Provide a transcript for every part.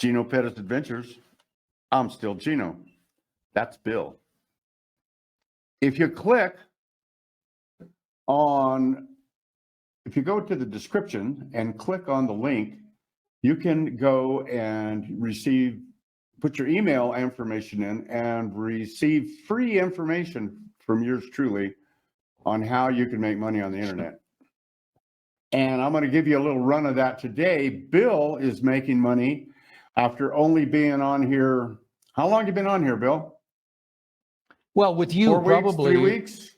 Gino Pettis Adventures. I'm still Gino. That's Bill. If you click on, if you go to the description and click on the link, you can go and put your email information in and receive free information from yours truly on how you can make money on the internet. And I'm going to give you a little run of that today. Bill is making money after only being on here. How long have you been on here, Bill? Well, with you, 4 weeks, probably 3 weeks?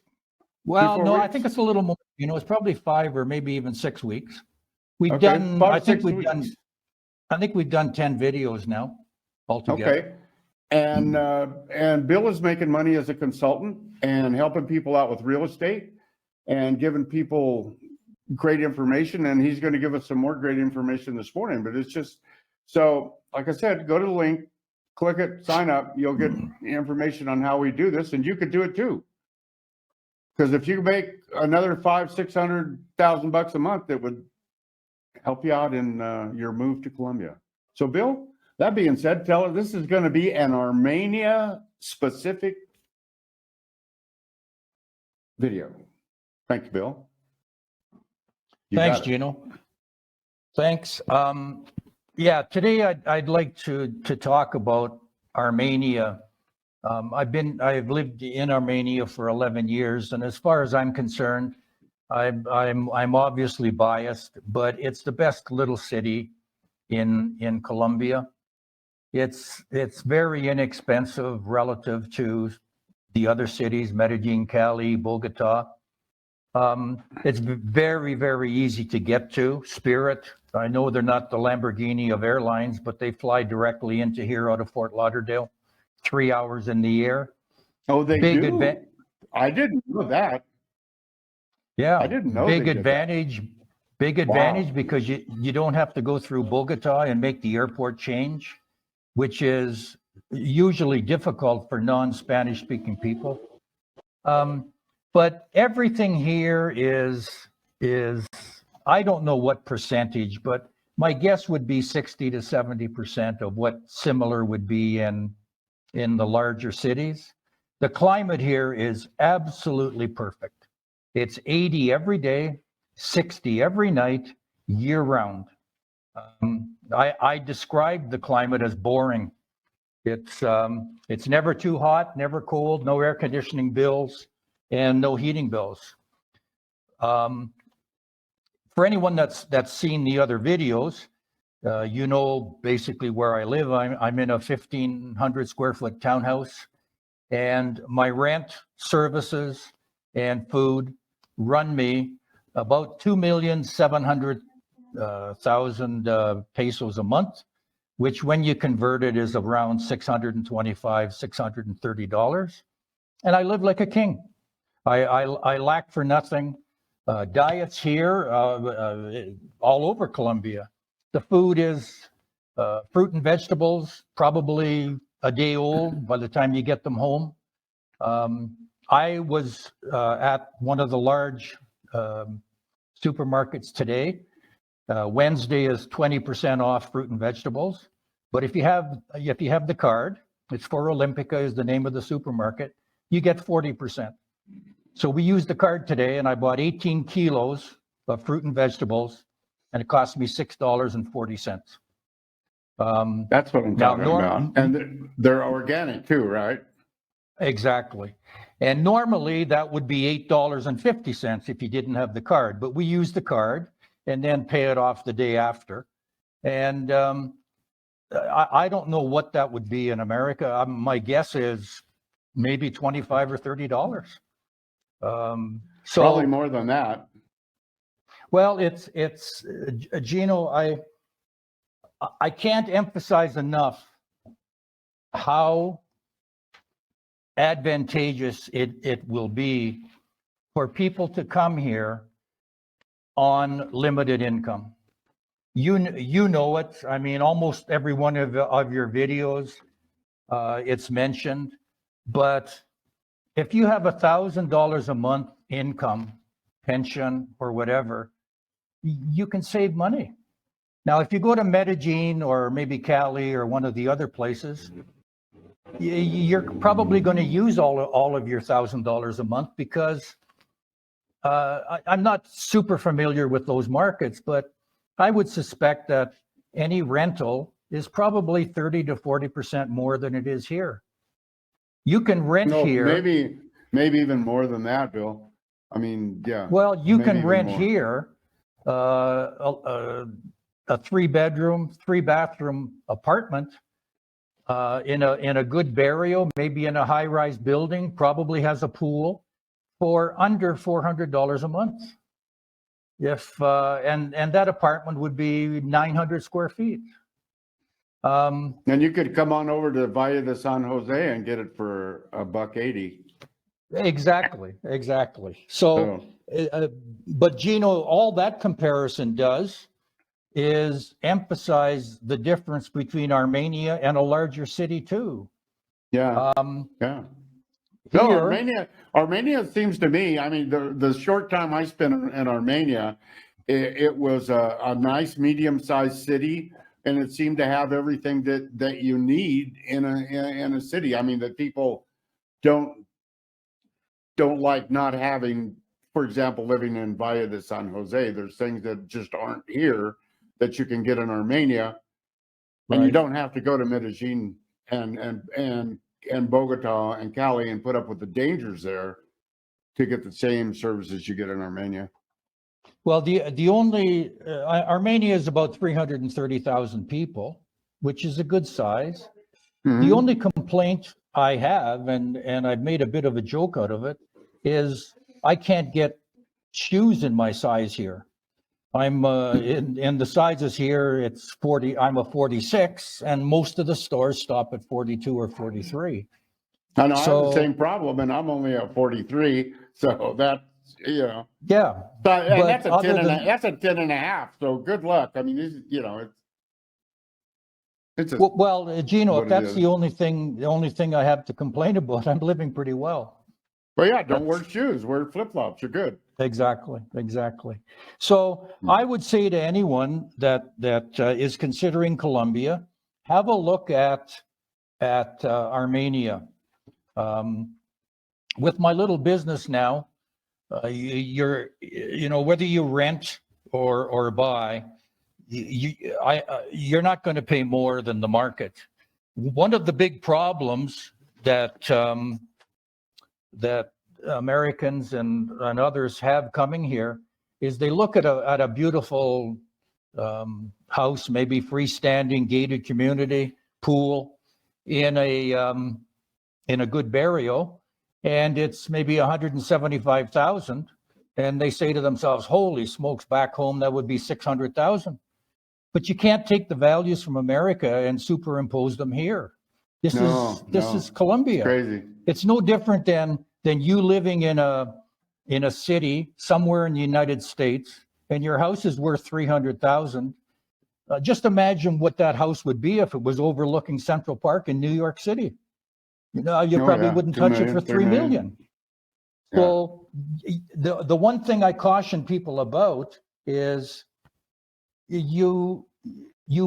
Well, 3-4 no, I weeks? think it's a little more. It's probably 5 or maybe even 6 weeks. We've Okay, done. 5, I think 6 we've weeks. done. I think we've done 10 videos now altogether. Okay. And Bill is making money as a consultant and helping people out with real estate and giving people great information. And he's going to give us some more great information this morning. But it's just, so like I said, go to the link, click it, sign up. You'll get information on how we do this, and you could do it too. Because if you make another $500,000-600,000 a month, it would help you out in your move to Colombia. So, Bill, that being said, tell her this is going to be an Armenia specific video. Thank you, Bill. Thanks, Gino. Thanks. Yeah, today I'd like to talk about Armenia. I've lived in Armenia for 11 years, and as far as I'm concerned, I'm obviously biased, but it's the best little city in Colombia. It's very inexpensive relative to the other cities, Medellin, Cali, Bogota. It's very, very easy to get to. Spirit, I know they're not the Lamborghini of airlines, but they fly directly into here out of Fort Lauderdale, 3 hours in the air. Oh, they do? I didn't know that. Yeah, I didn't know. Big advantage because you don't have to go through Bogota and make the airport change, which is usually difficult for non-Spanish speaking people. But everything here is I don't know what percentage, but my guess would be 60 to 70% of what similar would be in the larger cities. The climate here is absolutely perfect. It's 80 every day, 60 every night, year round. I describe the climate as boring. It's never too hot, never cold, no air conditioning bills, and no heating bills. For anyone that's seen the other videos, you know basically where I live. I'm in a 1,500 square foot townhouse, and my rent, services, and food run me about 2,700,000 pesos a month, which when you convert it is around $625, $630. And I live like a king. I lack for nothing. Diets here all over Colombia. The food is fruit and vegetables, probably a day old by the time you get them home. I was at one of the large supermarkets today. Wednesday is 20% off fruit and vegetables. But if you have the card, it's for Olympica is the name of the supermarket, you get 40%. So we used the card today, and I bought 18 kilos of fruit and vegetables, and it cost me $6.40. That's what I'm talking about. And they're organic too, right? Exactly. And normally that would be $8.50 if you didn't have the card, but we use the card and then pay it off the day after. And I don't know what that would be in America. My guess is maybe $25 or $30. So probably more than that. Well, it's Gino, I can't emphasize enough how advantageous it will be for people to come here on limited income. You know it. I mean, almost every one of your videos, it's mentioned. But if you have $1,000 a month income, pension or whatever, you can save money. Now, if you go to Medellin or maybe Cali or one of the other places, you're probably going to use all of your $1,000 a month because I'm not super familiar with those markets, but I would suspect that any rental is probably 30 to 40% more than it is here. You can rent No, here. maybe even more than that, Bill. I mean, yeah. Well, you maybe can even rent more. here a 3-bedroom, 3-bathroom apartment in a good barrio, maybe in a high-rise building, probably has a pool for under $400 a month. And that apartment would be 900 square feet. And you could come on over to Valle de San Jose and get it for $180. Exactly. So, but Gino, all that comparison does is emphasize the difference between Armenia and a larger city too. Yeah. Yeah. No, Armenia seems to me, I mean, the short time I spent in Armenia, it was a nice medium-sized city, and it seemed to have everything that you need in a city. I mean, that people don't like not having, for example, living in Valle de San Jose. There's things that just aren't here that you can get in Armenia, and you don't have to go to Medellin and Bogota and Cali and put up with the dangers there to get the same services you get in Armenia. Well, the only Armenia is about 330,000 people, which is a good size. Mm-hmm. The only complaint I have, and I've made a bit of a joke out of it, is I can't get shoes in my size here. I'm in the sizes here, it's 40, I'm a 46, and most of the stores stop at 42 or 43. I know, I have the same problem, and I'm only at 43, so that's, you know. Yeah. But that's a 10 that's a 10 and a half, so good luck. I mean, this, you know, it's well, Gino, if that's the only thing I have to complain about, I'm living pretty well. Well, yeah, don't wear shoes, wear flip-flops, you're good. Exactly. So I would say to anyone that is considering Colombia, have a look at Armenia. With my little business now, you're whether you rent or buy, you're not going to pay more than the market. One of the big problems that Americans and others have coming here is they look at a beautiful house, maybe freestanding gated community, pool in a good barrio, and it's maybe 175,000, and they say to themselves, "Holy smokes! Back home that would be 600,000." But you can't take the values from America and superimpose them here. This is Colombia. It's crazy. It's no different than you living in a city somewhere in the United States, and your house is worth 300,000. Just imagine what that house would be if it was overlooking Central Park in New York City. You probably wouldn't touch it for $3 million. Yeah. So the one thing I caution people about is you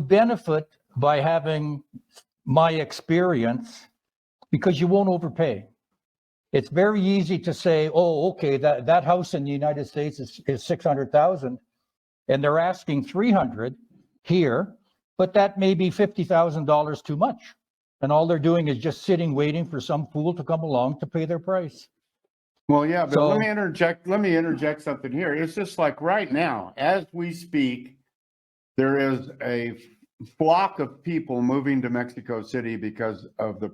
benefit by having my experience because you won't overpay. It's very easy to say, oh, okay, that house in the United States is 600,000 and they're asking 300 here, but that may be $50,000 too much. And all they're doing is just sitting, waiting for some fool to come along to pay their price. Well, yeah, but let me interject something here. It's just like right now, as we speak, there is a flock of people moving to Mexico City because of the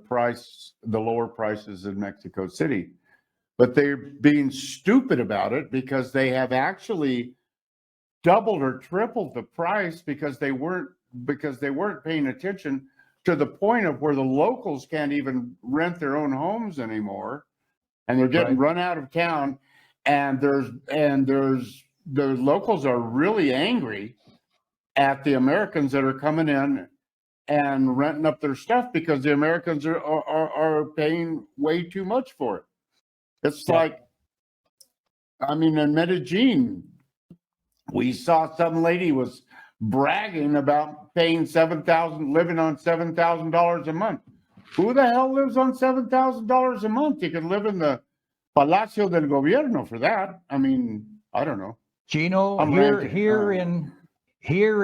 lower prices in Mexico City. But they're being stupid about it because they have actually doubled or tripled the price because they weren't paying attention to the point of where the locals can't even rent their own homes anymore, and they're getting run out of town. And the locals are really angry at the Americans that are coming in and renting up their stuff because the Americans are paying way too much for it. It's like, I mean, in Medellin, we saw some lady was bragging about paying living on $7,000 a month. Who the hell lives on $7,000 a month? You can live in the Palacio del Gobierno for that. I mean, I don't know. Gino, I'm ranting. here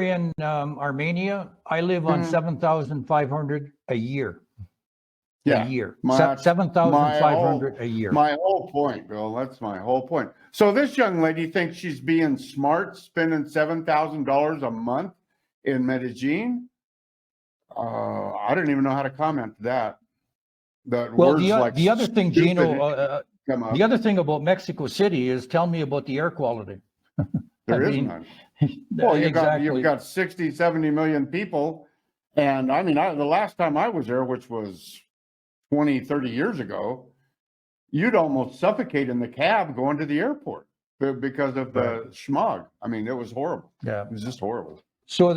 in Armenia, I live on 7,500 a year. Yeah, A year. my- 7,500 a year. My whole point, Bill. That's my whole point. So this young lady thinks she's being smart, spending $7,000 a month in Medellin. I don't even know how to comment to that. Well, the other thing, Gino, come up. the other thing about Mexico City is tell me about the air quality. There is none. Well, exactly. you've got 60, 70 million people. And I mean, the last time I was there, which was 20, 30 years ago, you'd almost suffocate in the cab going to the airport because of the smog. I mean, it was horrible. Yeah. It was just horrible. So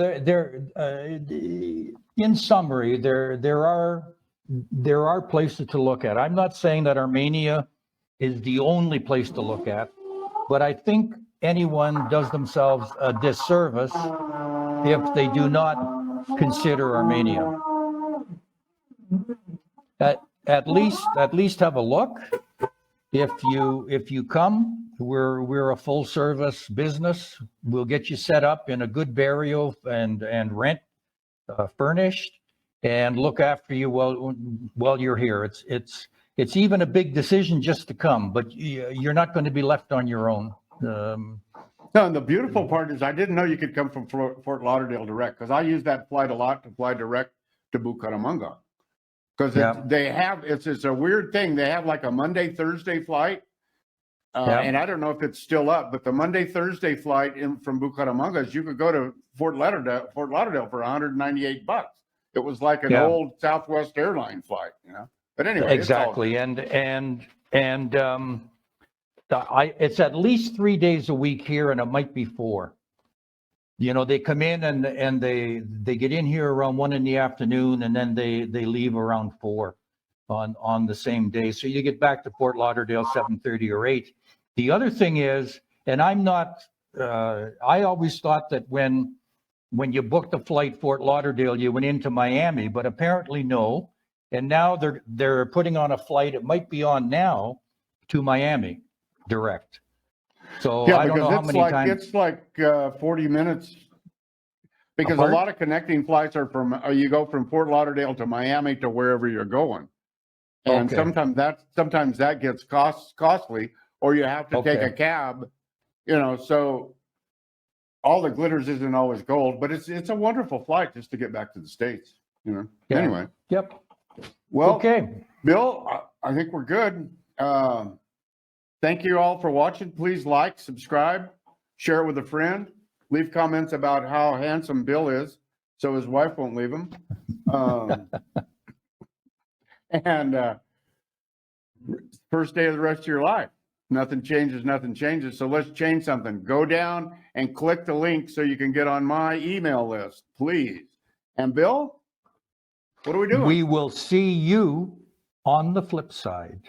in summary, there are places to look at. I'm not saying that Armenia is the only place to look at, but I think anyone does themselves a disservice if they do not consider Armenia. At least have a look. If you come, we're a full service business. We'll get you set up in a good barrio and rent furnished and look after you while you're here. It's even a big decision just to come, but you're not going to be left on your own. No, and the beautiful part is I didn't know you could come from Fort Lauderdale direct, because I use that flight a lot to fly direct to Bucaramanga. Because it's a weird thing. They have like a Monday, Thursday flight. And I don't know if it's still up, but the Monday, Thursday flight from Bucaramanga is you could go to Fort Lauderdale for $198. It was like an old Southwest airline flight, you know. But anyway, exactly. It's at least 3 days a week here, and it might be 4. You know, they come in and they get in here around 1 PM, and then they leave around 4 on the same day. So you get back to Fort Lauderdale 7:30 or 8. The other thing is, and I'm not, I always thought that when you booked a flight Fort Lauderdale, you went into Miami, but apparently no. And now they're putting on a flight, it might be on now, to Miami direct. So yeah, I don't know how many times. It's like 40 minutes, because Apart? a lot of connecting flights are you go from Fort Lauderdale to Miami to wherever you're going. And sometimes that gets costly, or you have to take a cab, you know, so all the glitters isn't always gold, but it's a wonderful flight just to get back to the States, you know. Yeah. Anyway. Yep. Well, okay. Bill, I think we're good. Thank you all for watching. Please like, subscribe, share it with a friend, leave comments about how handsome Bill is so his wife won't leave him. And first day of the rest of your life. Nothing changes, nothing changes. So let's change something. Go down and click the link so you can get on my email list, please. And Bill, what are we doing? We will see you on the flip side.